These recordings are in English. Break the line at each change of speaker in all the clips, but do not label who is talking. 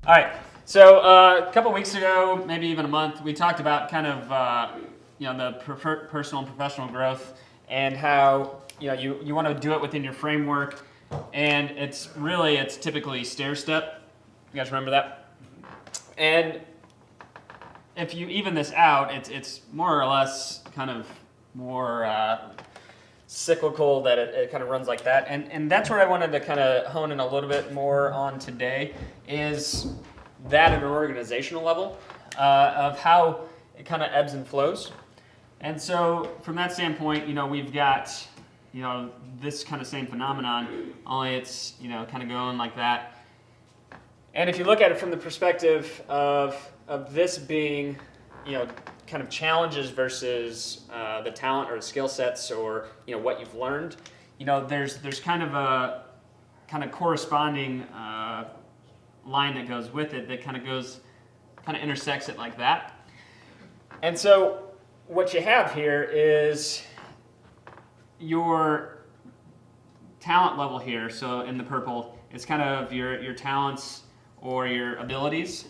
All right. So a couple weeks ago, maybe even a month, we talked about kind of the personal and professional growth and how you want to do it within your framework, and it's typically stair step. You guys remember that? And if you even this out, it's more or less kind of more cyclical, that it kind of runs like that. And that's where I wanted to kind of hone in a little bit more on today, is that at an organizational level of how it kind of ebbs and flows. And so from that standpoint, we've got this kind of same phenomenon, only it's kind of going like that. And if you look at it from the perspective of this being kind of challenges versus the talent or the skill sets, or what you've learned, there's kind of a corresponding line that goes with it that kind of intersects it like that. And so what you have here is your talent level here. So in the purple, it's kind of your talents or your abilities.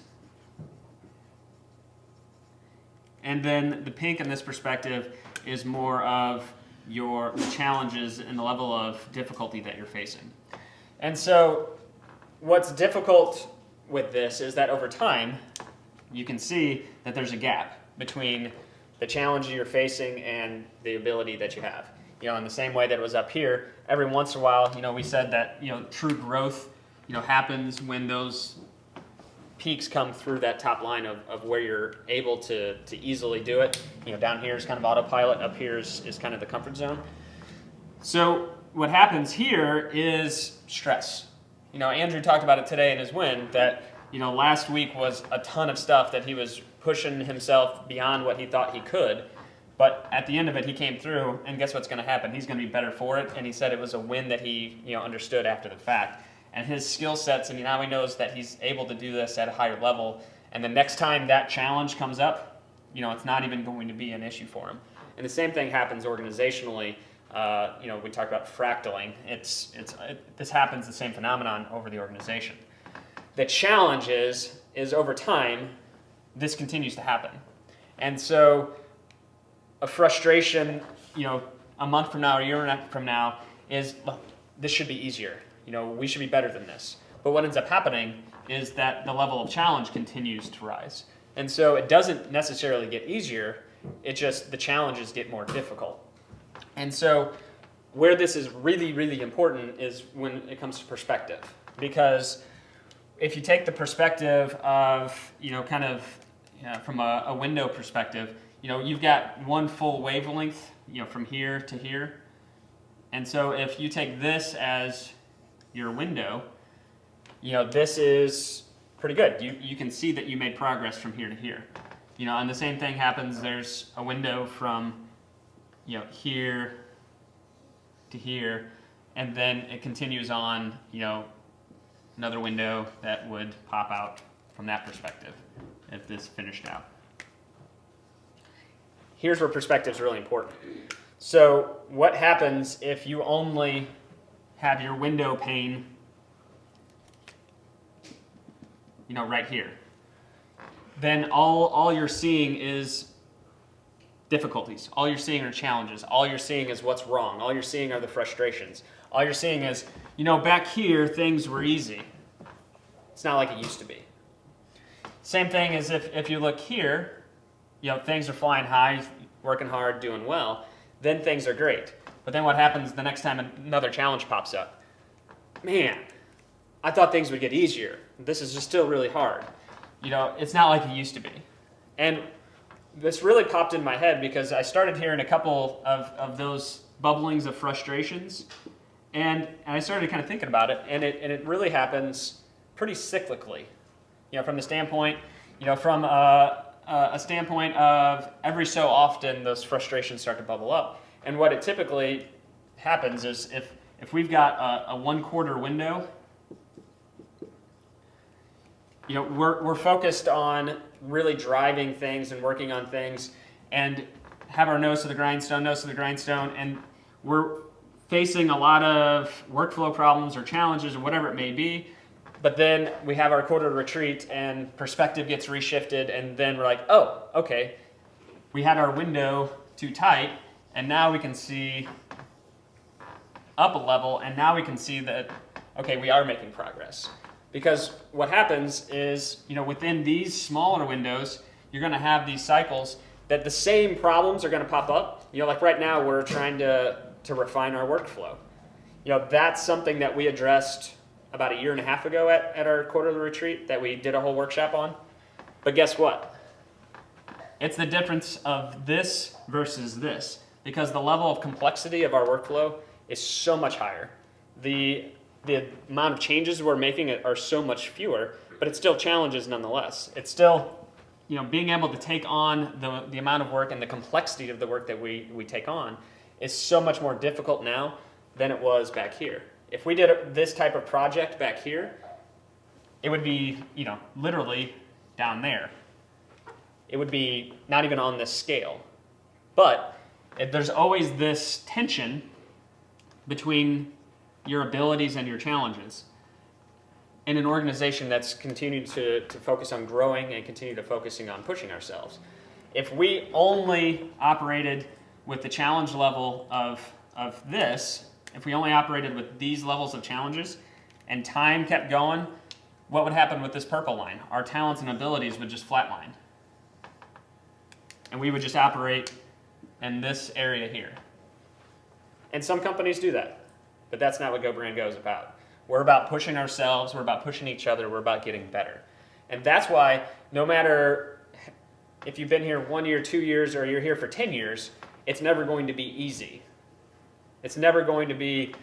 And then the pink in this perspective is more of your challenges and the level of difficulty that you're facing. And so what's difficult with this is that over time, you can see that there's a gap between the challenge you're facing and the ability that you have. In the same way that it was up here, every once in a while, we said that true growth happens when those peaks come through that top line of where you're able to easily do it. Down here is kind of autopilot, up here is kind of the comfort zone. So what happens here is stress. Andrew talked about it today in his win, that last week was a ton of stuff that he was pushing himself beyond what he thought he could. But at the end of it, he came through, and guess what's going to happen? He's going to be better for it, and he said it was a win that he understood after the fact. And his skill sets, and now he knows that he's able to do this at a higher level. And the next time that challenge comes up, it's not even going to be an issue for him. And the same thing happens organizationally. We talked about fractaling. This happens, the same phenomenon over the organization. The challenge is over time, this continues to happen. And so a frustration, a month from now or a year from now is, look, this should be easier. We should be better than this. But what ends up happening is that the level of challenge continues to rise. And so it doesn't necessarily get easier, the challenges get more difficult. And so where this is really, really important is when it comes to perspective. Because if you take the perspective of, from a window perspective, you've got one full wavelength, from here to here. And so if you take this as your window, this is pretty good. You can see that you made progress from here to here. And the same thing happens, there's a window from, here to here, and then it continues on, another window that would pop out from that perspective if this finished out. Here's where perspective is really important. So what happens if you only have your window pane, right here? Then all you're seeing is difficulties. All you're seeing are challenges. All you're seeing is what's wrong. All you're seeing are the frustrations. All you're seeing is, back here things were easy. It's not like it used to be. Same thing as if you look here, things are flying high, working hard, doing well, then things are great. But then what happens the next time another challenge pops up? Man, I thought things would get easier. This is just still really hard. It's not like it used to be. And this really popped in my head because I started hearing a couple of those bubblings of frustrations, and I started kind of thinking about it, and it really happens pretty cyclically. From the standpoint, from a standpoint of every so often those frustrations start to bubble up. And what it typically happens is if we've got a 1/4 window, we're focused on really driving things and working on things and have our nose to the grindstone, and we're facing a lot of workflow problems or challenges or whatever it may be, but then we have our quarter retreat and perspective gets reshifted, and then we're like, oh, okay, we had our window too tight, and now we can see up a level, and now we can see that, okay, we are making progress. Because what happens is, within these smaller windows, you're going to have these cycles that the same problems are going to pop up. Like right now, we're trying to refine our workflow. That's something that we addressed about a year and a half ago at our quarterly retreat that we did a whole workshop on. But guess what? It's the difference of this versus this, because the level of complexity of our workflow is so much higher. The amount of changes we're making are so much fewer, but it's still challenges nonetheless. It's still, being able to take on the amount of work and the complexity of the work that we take on is so much more difficult now than it was back here. If we did this type of project back here, it would be, literally down there. It would be not even on this scale. But there's always this tension between your abilities and your challenges in an organization that's continued to focus on growing and continue to focusing on pushing ourselves. If we only operated with the challenge level of this, if we only operated with these levels of challenges and time kept going, what would happen with this purple line? Our talents and abilities would just flatline. And we would just operate in this area here. And some companies do that. But that's not what goBRANDgo is about. We're about pushing ourselves, we're about pushing each other, we're about getting better. And that's why no matter if you've been here 1 year, 2 years, or you're here for 10 years, it's never going to be easy. It's never going to be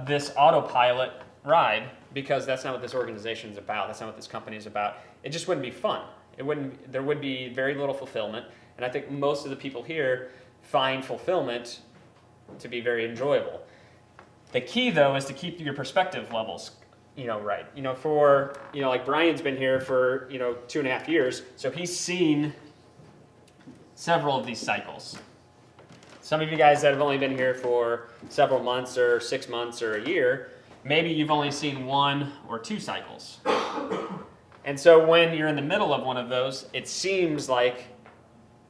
this autopilot ride, because that's not what this organization is about. That's not what this company is about. It just wouldn't be fun. There would be very little fulfillment. And I think most of the people here find fulfillment to be very enjoyable. The key, though, is to keep your perspective levels, right. Like Brian's been here for, 2.5 years, so he's seen several of these cycles. Some of you guys that have only been here for several months or 6 months or a year, maybe you've only seen 1 or 2 cycles. And so when you're in the middle of one of those, it seems like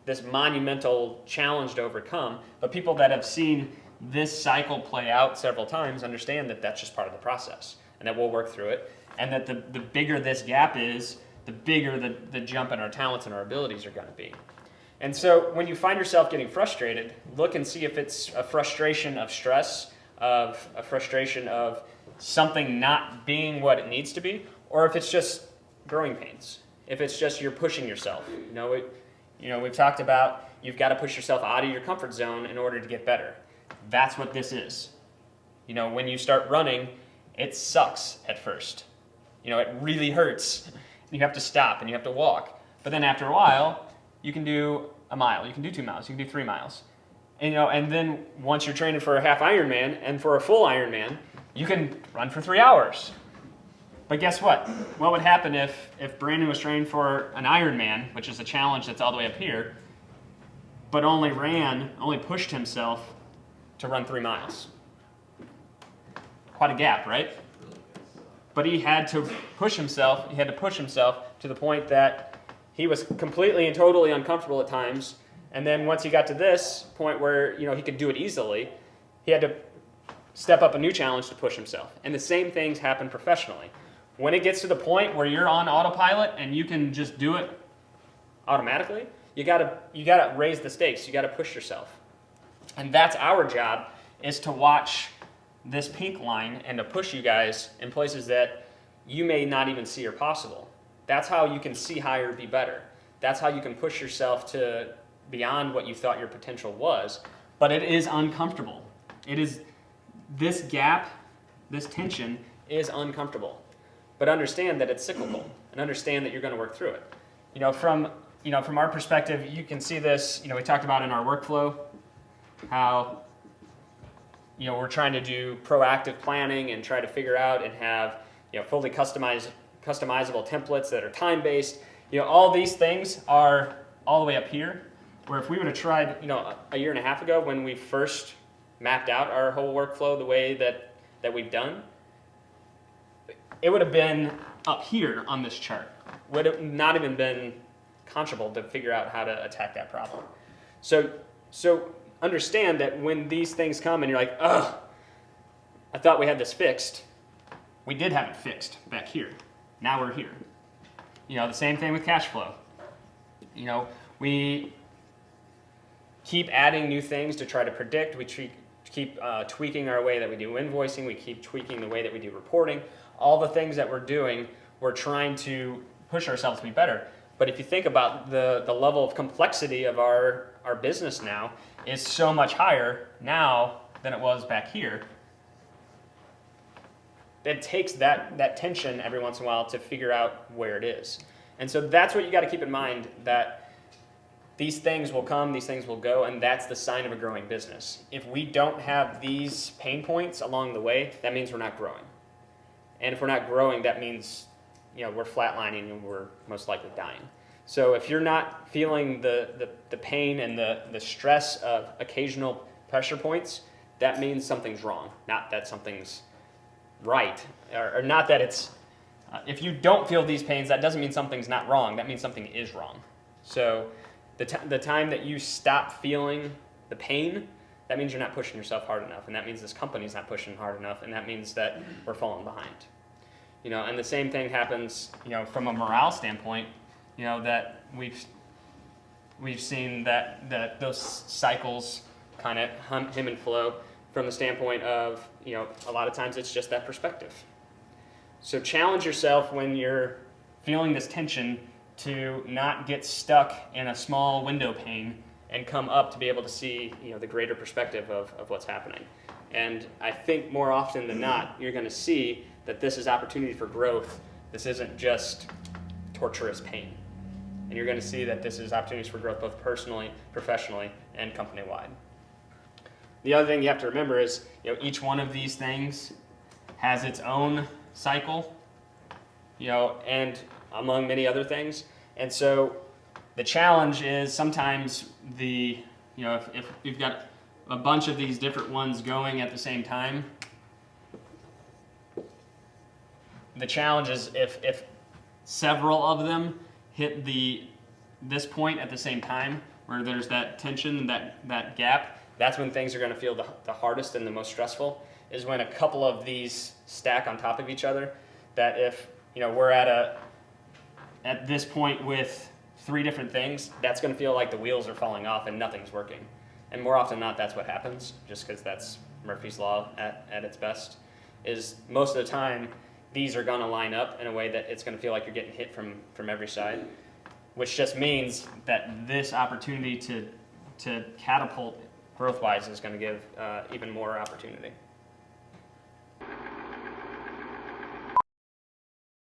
this monumental challenge to overcome, but people that have seen this cycle play out several times understand that that's just part of the process, and that we'll work through it, and that the bigger this gap is, the bigger the jump in our talents and our abilities are going to be. And so when you find yourself getting frustrated, look and see if it's a frustration of stress, of a frustration of something not being what it needs to be, or if it's just growing pains, if it's just you're pushing yourself. We've talked about you've got to push yourself out of your comfort zone in order to get better. That's what this is. When you start running, it sucks at first. It really hurts. You have to stop and you have to walk. But then after a while, you can do a mile, you can do 2 miles, you can do 3 miles. And then once you're training for a half Ironman and for a full Ironman, you can run for 3 hours. But guess what? What would happen if Brandon was training for an Ironman, which is a challenge that's all the way up here, but only pushed himself to run 3 miles? Quite a gap, right? But he had to push himself to the point that he was completely and totally uncomfortable at times. And then once he got to this point where he could do it easily, he had to step up a new challenge to push himself. And the same things happen professionally. When it gets to the point where you're on autopilot and you can just do it automatically, you gotta raise the stakes. You gotta push yourself. And that's our job, is to watch this pink line and to push you guys in places that you may not even see are possible. That's how you can see higher, be better. That's how you can push yourself to beyond what you thought your potential was. But it is uncomfortable. This gap, this tension is uncomfortable. But understand that it's cyclical, and understand that you're going to work through it. From our perspective, you can see this, we talked about in our workflow, how we're trying to do proactive planning and try to figure out and have fully customizable templates that are time-based. All these things are all the way up here, where if we would have tried a year and a half ago when we first mapped out our whole workflow the way that we've done, it would have been up here on this chart. Would have not even been conscionable to figure out how to attack that problem. So understand that when these things come and you're like, ugh, I thought we had this fixed. We did have it fixed back here. Now we're here. The same thing with cash flow. We keep adding new things to try to predict. We keep tweaking our way that we do invoicing. We keep tweaking the way that we do reporting. All the things that we're doing, we're trying to push ourselves to be better. But if you think about the level of complexity of our business now is so much higher now than it was back here. It takes that tension every once in a while to figure out where it is. And so that's what you got to keep in mind, that these things will come, these things will go, and that's the sign of a growing business. If we don't have these pain points along the way, that means we're not growing. And if we're not growing, that means we're flatlining and we're most likely dying. So if you're not feeling the pain and the stress of occasional pressure points, that means something's wrong, not that something's right, or not that it's, if you don't feel these pains, that doesn't mean something's not wrong, that means something is wrong. So the time that you stop feeling the pain, that means you're not pushing yourself hard enough, and that means this company's not pushing hard enough, and that means that we're falling behind. And the same thing happens, from a morale standpoint, that we've seen that those cycles kind of hum and flow from the standpoint of, a lot of times it's just that perspective. So challenge yourself when you're feeling this tension to not get stuck in a small window pane and come up to be able to see, the greater perspective of what's happening. And I think more often than not, you're going to see that this is opportunity for growth. This isn't just torturous pain. And you're going to see that this is opportunities for growth both personally, professionally, and company-wide. The other thing you have to remember is, each one of these things has its own cycle, and among many other things. And so the challenge is sometimes if you've got a bunch of these different ones going at the same time, the challenge is if several of them hit this point at the same time, where there's that tension, that gap, that's when things are going to feel the hardest and the most stressful, is when a couple of these stack on top of each other. That if we're at this point with 3 different things, that's going to feel like the wheels are falling off and nothing's working. And more often than not, that's what happens, just because that's Murphy's Law at its best, is most of the time these are going to line up in a way that it's going to feel like you're getting hit from every side, which just means that this opportunity to catapult growth-wise is going to give even more opportunity.